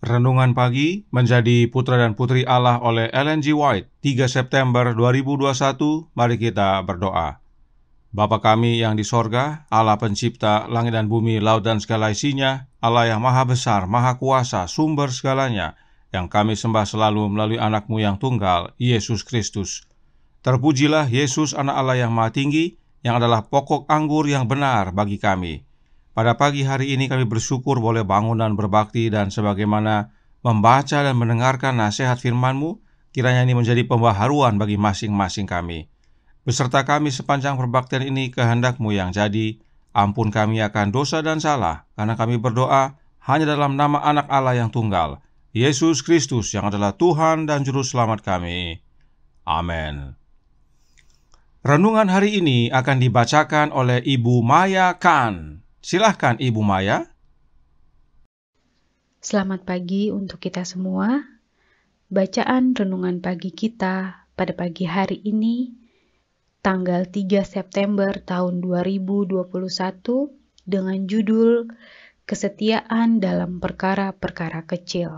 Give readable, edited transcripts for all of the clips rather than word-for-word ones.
Renungan pagi menjadi putra dan putri Allah oleh Ellen G. White, 3 September 2021. Mari kita berdoa. Bapa kami yang di sorga, Allah pencipta langit dan bumi, laut dan segala isinya, Allah yang maha besar, maha kuasa, sumber segalanya, yang kami sembah selalu melalui anak-Mu yang tunggal, Yesus Kristus. Terpujilah Yesus, anak Allah yang maha tinggi, yang adalah pokok anggur yang benar bagi kami. Pada pagi hari ini kami bersyukur boleh bangun dan berbakti, dan sebagaimana membaca dan mendengarkan nasihat firman-Mu, kiranya ini menjadi pembaharuan bagi masing-masing kami. Beserta kami sepanjang perbaktian ini, kehendak-Mu yang jadi. Ampun kami akan dosa dan salah, karena kami berdoa hanya dalam nama anak Allah yang tunggal, Yesus Kristus, yang adalah Tuhan dan Juru Selamat kami. Amin. Renungan hari ini akan dibacakan oleh Ibu Maya Khan. Silahkan Ibu Maya. Selamat pagi untuk kita semua. Bacaan renungan pagi kita pada pagi hari ini, tanggal 3 September tahun 2021, dengan judul Kesetiaan dalam Perkara-perkara Kecil.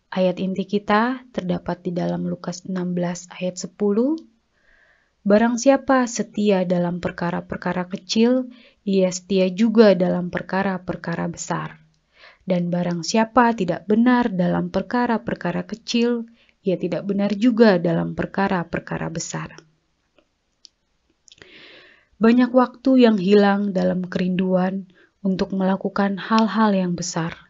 Ayat inti kita terdapat di dalam Lukas 16 ayat 10. Barang siapa setia dalam perkara-perkara kecil, ia setia juga dalam perkara-perkara besar. Dan barang siapa tidak benar dalam perkara-perkara kecil, ia tidak benar juga dalam perkara-perkara besar. Banyak waktu yang hilang dalam kerinduan untuk melakukan hal-hal yang besar.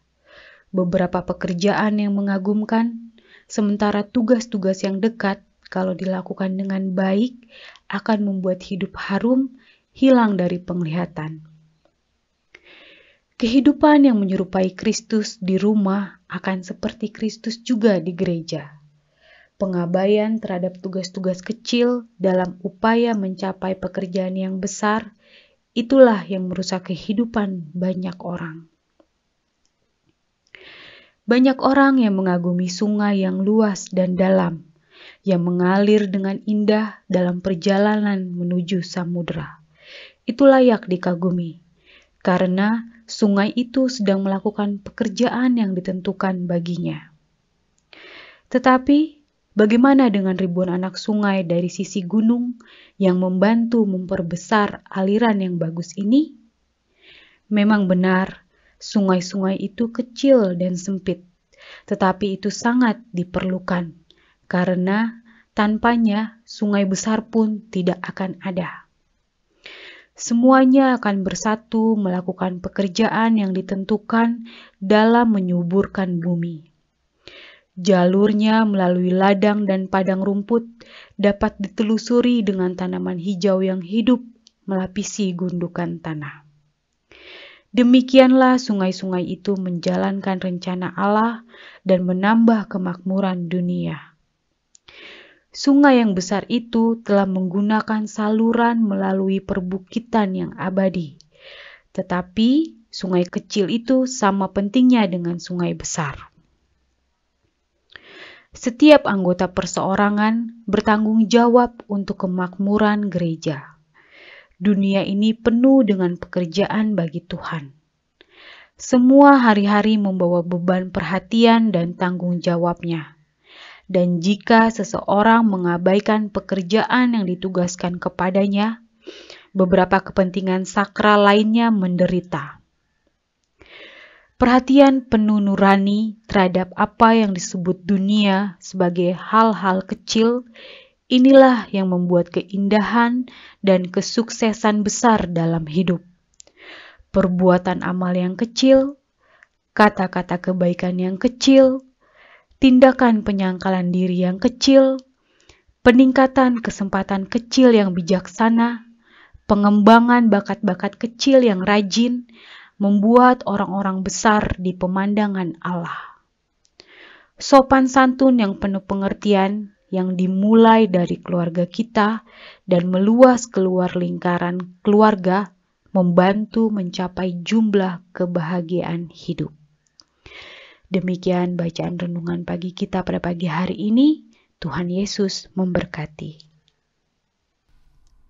Beberapa pekerjaan yang mengagumkan, sementara tugas-tugas yang dekat, kalau dilakukan dengan baik, akan membuat hidup harum, hilang dari penglihatan. Kehidupan yang menyerupai Kristus di rumah akan seperti Kristus juga di gereja. Pengabaian terhadap tugas-tugas kecil dalam upaya mencapai pekerjaan yang besar, itulah yang merusak kehidupan banyak orang. Banyak orang yang mengagumi sungai yang luas dan dalam, yang mengalir dengan indah dalam perjalanan menuju samudera. Itu layak dikagumi, karena sungai itu sedang melakukan pekerjaan yang ditentukan baginya. Tetapi, bagaimana dengan ribuan anak sungai dari sisi gunung yang membantu memperbesar aliran yang bagus ini? Memang benar, sungai-sungai itu kecil dan sempit, tetapi itu sangat diperlukan. Karena tanpanya sungai besar pun tidak akan ada. Semuanya akan bersatu melakukan pekerjaan yang ditentukan dalam menyuburkan bumi. Jalurnya melalui ladang dan padang rumput dapat ditelusuri dengan tanaman hijau yang hidup melapisi gundukan tanah. Demikianlah sungai-sungai itu menjalankan rencana Allah dan menambah kemakmuran dunia. Sungai yang besar itu telah menggunakan saluran melalui perbukitan yang abadi. Tetapi sungai kecil itu sama pentingnya dengan sungai besar. Setiap anggota perseorangan bertanggung jawab untuk kemakmuran gereja. Dunia ini penuh dengan pekerjaan bagi Tuhan. Semua hari-hari membawa beban perhatian dan tanggung jawabnya. Dan jika seseorang mengabaikan pekerjaan yang ditugaskan kepadanya, beberapa kepentingan sakral lainnya menderita. Perhatian penuh nurani terhadap apa yang disebut dunia sebagai hal-hal kecil, inilah yang membuat keindahan dan kesuksesan besar dalam hidup. Perbuatan amal yang kecil, kata-kata kebaikan yang kecil, tindakan penyangkalan diri yang kecil, peningkatan kesempatan kecil yang bijaksana, pengembangan bakat-bakat kecil yang rajin, membuat orang-orang besar di pemandangan Allah. Sopan santun yang penuh pengertian, yang dimulai dari keluarga kita dan meluas keluar lingkaran keluarga, membantu mencapai jumlah kebahagiaan hidup. Demikian bacaan renungan pagi kita pada pagi hari ini. Tuhan Yesus memberkati.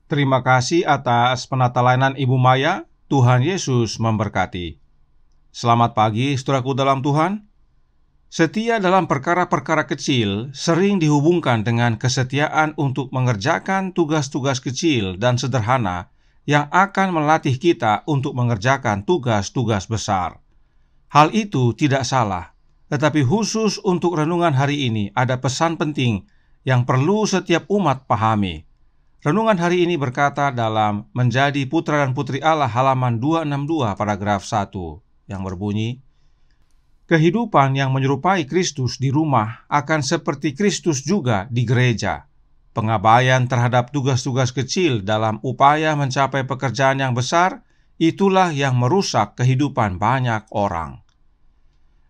Terima kasih atas penatalainan Ibu Maya. Tuhan Yesus memberkati. Selamat pagi, saudaraku dalam Tuhan. Setia dalam perkara-perkara kecil sering dihubungkan dengan kesetiaan untuk mengerjakan tugas-tugas kecil dan sederhana yang akan melatih kita untuk mengerjakan tugas-tugas besar. Hal itu tidak salah, tetapi khusus untuk renungan hari ini ada pesan penting yang perlu setiap umat pahami. Renungan hari ini berkata dalam Menjadi Putra dan Putri Allah halaman 262 paragraf 1 yang berbunyi, kehidupan yang menyerupai Kristus di rumah akan seperti Kristus juga di gereja. Pengabaian terhadap tugas-tugas kecil dalam upaya mencapai pekerjaan yang besar, itulah yang merusak kehidupan banyak orang.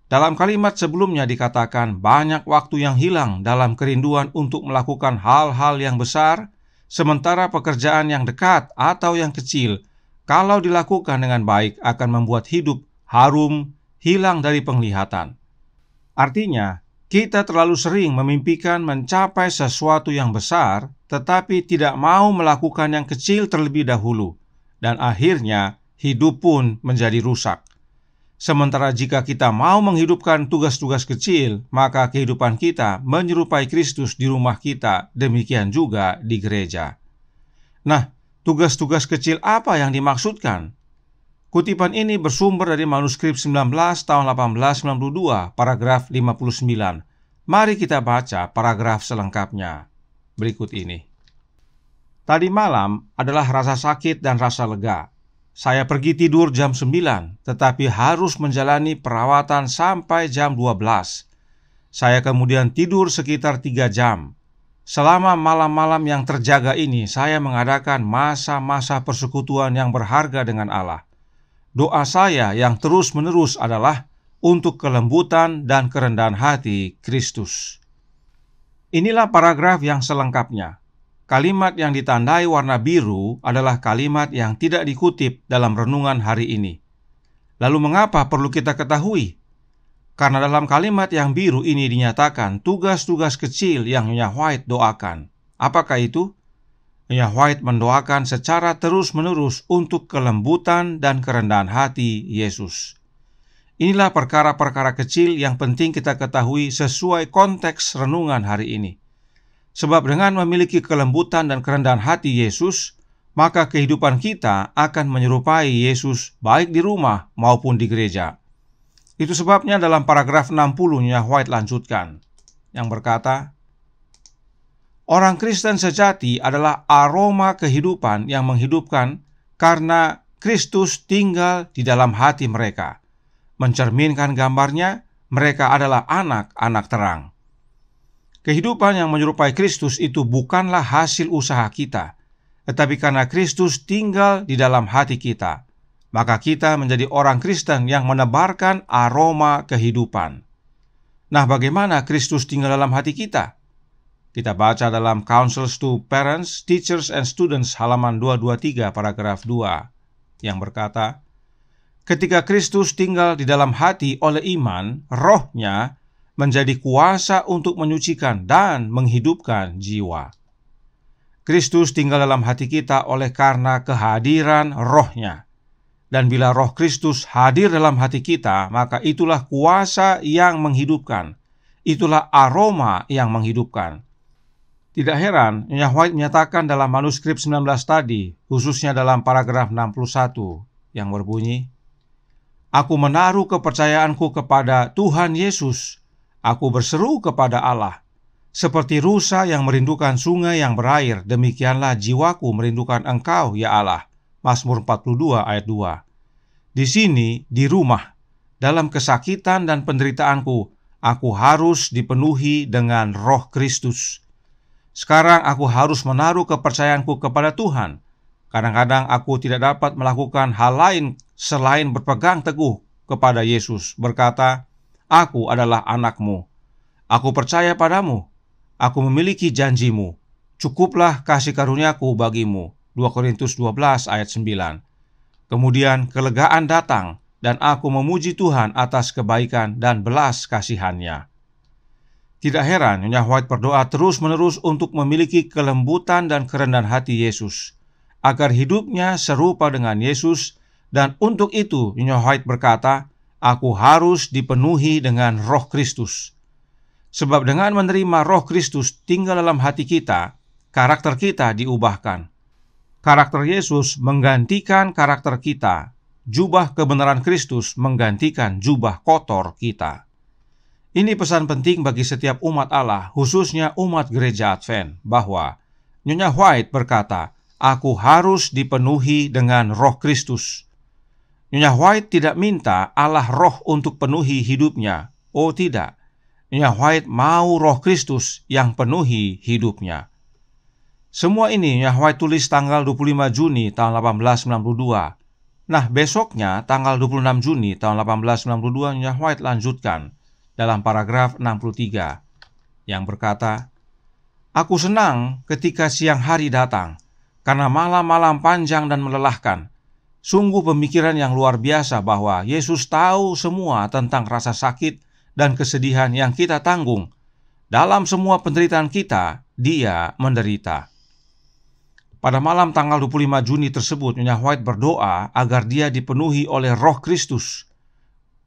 Dalam kalimat sebelumnya dikatakan banyak waktu yang hilang dalam kerinduan untuk melakukan hal-hal yang besar, sementara pekerjaan yang dekat atau yang kecil, kalau dilakukan dengan baik akan membuat hidup harum, hilang dari penglihatan. Artinya, kita terlalu sering memimpikan mencapai sesuatu yang besar, tetapi tidak mau melakukan yang kecil terlebih dahulu, dan akhirnya hidup pun menjadi rusak. Sementara jika kita mau menghidupkan tugas-tugas kecil, maka kehidupan kita menyerupai Kristus di rumah kita, demikian juga di gereja. Nah, tugas-tugas kecil apa yang dimaksudkan? Kutipan ini bersumber dari manuskrip 19 tahun 1892, paragraf 59. Mari kita baca paragraf selengkapnya. Berikut ini. Tadi malam adalah rasa sakit dan rasa lega. Saya pergi tidur jam 9, tetapi harus menjalani perawatan sampai jam 12. Saya kemudian tidur sekitar 3 jam. Selama malam-malam yang terjaga ini, saya mengadakan masa-masa persekutuan yang berharga dengan Allah. Doa saya yang terus-menerus adalah untuk kelembutan dan kerendahan hati Kristus. Inilah paragraf yang selengkapnya. Kalimat yang ditandai warna biru adalah kalimat yang tidak dikutip dalam renungan hari ini. Lalu mengapa perlu kita ketahui? Karena dalam kalimat yang biru ini dinyatakan tugas-tugas kecil yang Nyonya White doakan. Apakah itu? Nyonya White mendoakan secara terus-menerus untuk kelembutan dan kerendahan hati Yesus. Inilah perkara-perkara kecil yang penting kita ketahui sesuai konteks renungan hari ini. Sebab dengan memiliki kelembutan dan kerendahan hati Yesus, maka kehidupan kita akan menyerupai Yesus baik di rumah maupun di gereja. Itu sebabnya dalam paragraf 60 Nyonya White lanjutkan, yang berkata, orang Kristen sejati adalah aroma kehidupan yang menghidupkan karena Kristus tinggal di dalam hati mereka. Mencerminkan gambarnya, mereka adalah anak-anak terang. Kehidupan yang menyerupai Kristus itu bukanlah hasil usaha kita, tetapi karena Kristus tinggal di dalam hati kita, maka kita menjadi orang Kristen yang menebarkan aroma kehidupan. Nah, bagaimana Kristus tinggal dalam hati kita? Kita baca dalam Counsels to Parents, Teachers and Students halaman 223 paragraf 2 yang berkata, ketika Kristus tinggal di dalam hati oleh iman, rohnya menjadi kuasa untuk menyucikan dan menghidupkan jiwa. Kristus tinggal dalam hati kita oleh karena kehadiran rohnya. Dan bila roh Kristus hadir dalam hati kita, maka itulah kuasa yang menghidupkan. Itulah aroma yang menghidupkan. Tidak heran, Nyonya White menyatakan dalam manuskrip 19 tadi, khususnya dalam paragraf 61, yang berbunyi, aku menaruh kepercayaanku kepada Tuhan Yesus. Aku berseru kepada Allah. Seperti rusa yang merindukan sungai yang berair, demikianlah jiwaku merindukan Engkau, ya Allah. Mazmur 42 ayat 2. Di sini, di rumah, dalam kesakitan dan penderitaanku, aku harus dipenuhi dengan roh Kristus. Sekarang aku harus menaruh kepercayaanku kepada Tuhan. Kadang-kadang aku tidak dapat melakukan hal lain selain berpegang teguh kepada Yesus, berkata, aku adalah anakmu. Aku percaya padamu. Aku memiliki janjimu. Cukuplah kasih karuniaku bagimu. 2 Korintus 12 ayat 9. Kemudian kelegaan datang, dan aku memuji Tuhan atas kebaikan dan belas kasihannya. Tidak heran Nyonya White berdoa terus-menerus untuk memiliki kelembutan dan kerendahan hati Yesus, agar hidupnya serupa dengan Yesus, dan untuk itu Nyonya White berkata, aku harus dipenuhi dengan Roh Kristus. Sebab dengan menerima Roh Kristus tinggal dalam hati kita, karakter kita diubahkan. Karakter Yesus menggantikan karakter kita. Jubah kebenaran Kristus menggantikan jubah kotor kita. Ini pesan penting bagi setiap umat Allah, khususnya umat gereja Advent, bahwa Nyonya White berkata, aku harus dipenuhi dengan Roh Kristus. Nyonya White tidak minta Allah Roh untuk penuhi hidupnya. Oh tidak. Nyonya White mau Roh Kristus yang penuhi hidupnya. Semua ini Nyonya White tulis tanggal 25 Juni tahun 1892. Nah, besoknya tanggal 26 Juni tahun 1892 Nyonya White lanjutkan dalam paragraf 63 yang berkata, aku senang ketika siang hari datang, karena malam-malam panjang dan melelahkan. Sungguh pemikiran yang luar biasa bahwa Yesus tahu semua tentang rasa sakit dan kesedihan yang kita tanggung. Dalam semua penderitaan kita, Dia menderita. Pada malam tanggal 25 Juni tersebut, Nyonya White berdoa agar dia dipenuhi oleh Roh Kristus.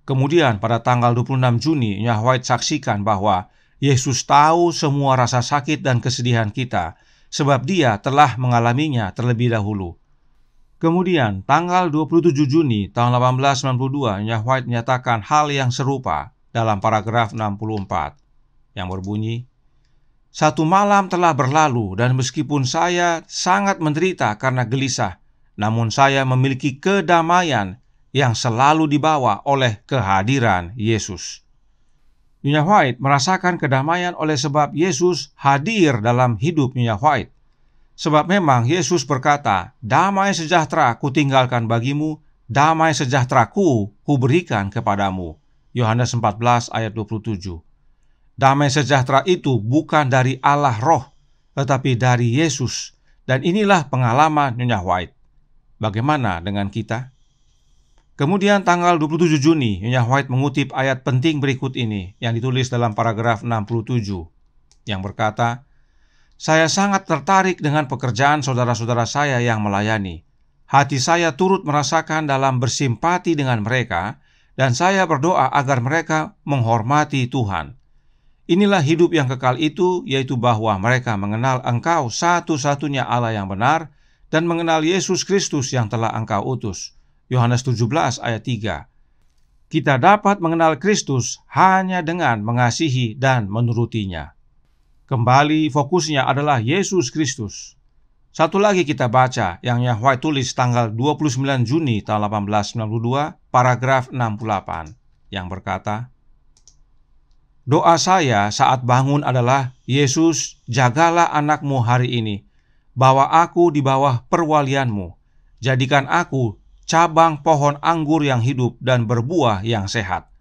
Kemudian pada tanggal 26 Juni, Nyonya White saksikan bahwa Yesus tahu semua rasa sakit dan kesedihan kita, sebab Dia telah mengalaminya terlebih dahulu. Kemudian tanggal 27 Juni tahun 1892, Nyonya White menyatakan hal yang serupa dalam paragraf 64 yang berbunyi, satu malam telah berlalu dan meskipun saya sangat menderita karena gelisah, namun saya memiliki kedamaian yang selalu dibawa oleh kehadiran Yesus. Nyonya White merasakan kedamaian oleh sebab Yesus hadir dalam hidup Nyonya White. Sebab memang Yesus berkata, damai sejahtera kutinggalkan bagimu, damai sejahteraku kuberikan kepadamu. Yohanes 14 ayat 27. Damai sejahtera itu bukan dari Allah Roh, tetapi dari Yesus. Dan inilah pengalaman Nyonya White. Bagaimana dengan kita? Kemudian tanggal 27 Juni, Nyonya White mengutip ayat penting berikut ini yang ditulis dalam paragraf 67 yang berkata, saya sangat tertarik dengan pekerjaan saudara-saudara saya yang melayani. Hati saya turut merasakan dalam bersimpati dengan mereka, dan saya berdoa agar mereka menghormati Tuhan. Inilah hidup yang kekal itu, yaitu bahwa mereka mengenal Engkau satu-satunya Allah yang benar, dan mengenal Yesus Kristus yang telah Engkau utus. Yohanes 17 ayat 3. Kita dapat mengenal Kristus hanya dengan mengasihi dan menurutinya. Kembali fokusnya adalah Yesus Kristus. Satu lagi kita baca yang Nyonya White tulis tanggal 29 Juni tahun 1892, paragraf 68, yang berkata, doa saya saat bangun adalah, Yesus, jagalah anakmu hari ini, bawa aku di bawah perwalianmu, jadikan aku cabang pohon anggur yang hidup dan berbuah yang sehat.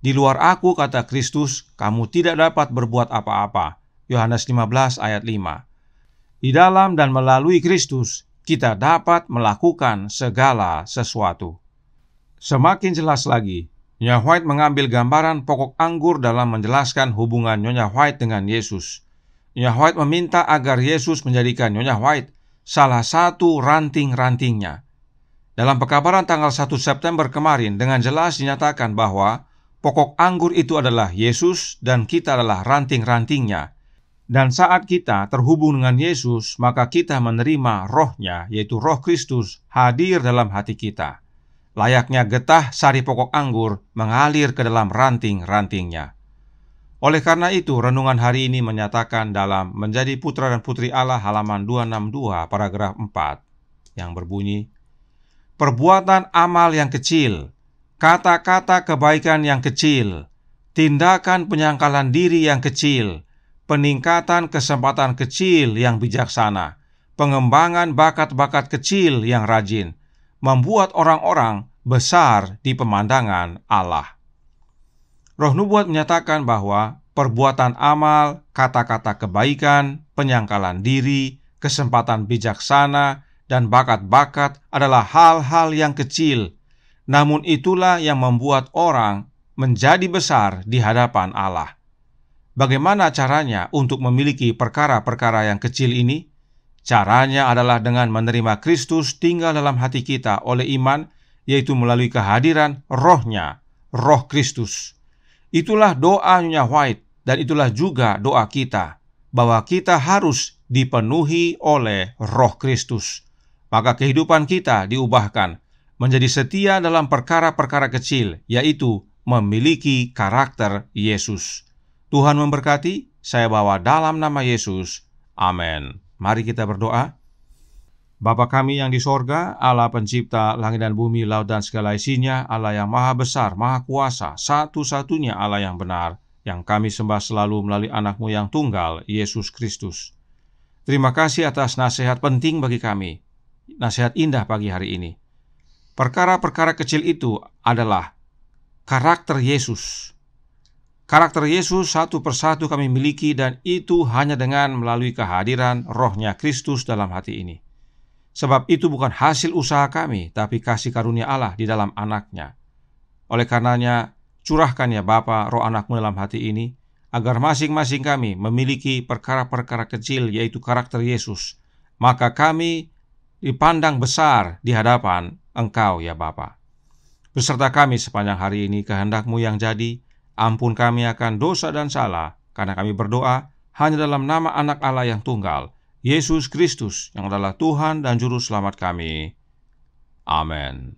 Di luar aku, kata Kristus, kamu tidak dapat berbuat apa-apa. Yohanes 15 ayat 5. Di dalam dan melalui Kristus, kita dapat melakukan segala sesuatu. Semakin jelas lagi, Nyonya White mengambil gambaran pokok anggur dalam menjelaskan hubungan Nyonya White dengan Yesus. Nyonya White meminta agar Yesus menjadikan Nyonya White salah satu ranting-rantingnya. Dalam pekabaran tanggal 1 September kemarin dengan jelas dinyatakan bahwa pokok anggur itu adalah Yesus dan kita adalah ranting-rantingnya. Dan saat kita terhubung dengan Yesus, maka kita menerima Roh-Nya, yaitu Roh Kristus, hadir dalam hati kita. Layaknya getah sari pokok anggur mengalir ke dalam ranting-rantingnya. Oleh karena itu, renungan hari ini menyatakan dalam Menjadi Putra dan Putri Allah halaman 262 paragraf 4 yang berbunyi, perbuatan amal yang kecil, kata-kata kebaikan yang kecil, tindakan penyangkalan diri yang kecil, peningkatan kesempatan kecil yang bijaksana, pengembangan bakat-bakat kecil yang rajin, membuat orang-orang besar di pemandangan Allah. Roh Nubuat menyatakan bahwa perbuatan amal, kata-kata kebaikan, penyangkalan diri, kesempatan bijaksana, dan bakat-bakat adalah hal-hal yang kecil, namun itulah yang membuat orang menjadi besar di hadapan Allah. Bagaimana caranya untuk memiliki perkara-perkara yang kecil ini? Caranya adalah dengan menerima Kristus tinggal dalam hati kita oleh iman, yaitu melalui kehadiran Roh-Nya, Roh Kristus. Itulah doa Nyonya White, dan itulah juga doa kita, bahwa kita harus dipenuhi oleh Roh Kristus. Maka kehidupan kita diubahkan menjadi setia dalam perkara-perkara kecil, yaitu memiliki karakter Yesus. Tuhan memberkati. Saya bawa dalam nama Yesus. Amin. Mari kita berdoa. Bapa kami yang di sorga, Allah pencipta langit dan bumi, laut dan segala isinya, Allah yang maha besar, maha kuasa, satu-satunya Allah yang benar, yang kami sembah selalu melalui anak-Mu yang tunggal, Yesus Kristus. Terima kasih atas nasihat penting bagi kami, nasihat indah pagi hari ini. Perkara-perkara kecil itu adalah karakter Yesus. Karakter Yesus satu persatu kami miliki, dan itu hanya dengan melalui kehadiran Roh-Nya Kristus dalam hati ini. Sebab itu bukan hasil usaha kami, tapi kasih karunia Allah di dalam Anak-Nya. Oleh karenanya, curahkan ya Bapa Roh Anak-Mu dalam hati ini, agar masing-masing kami memiliki perkara-perkara kecil, yaitu karakter Yesus. Maka kami dipandang besar di hadapan Engkau ya Bapa. Beserta kami sepanjang hari ini, kehendak-Mu yang jadi. Ampun kami akan dosa dan salah, karena kami berdoa hanya dalam nama Anak Allah yang tunggal, Yesus Kristus, yang adalah Tuhan dan Juru Selamat kami. Amin.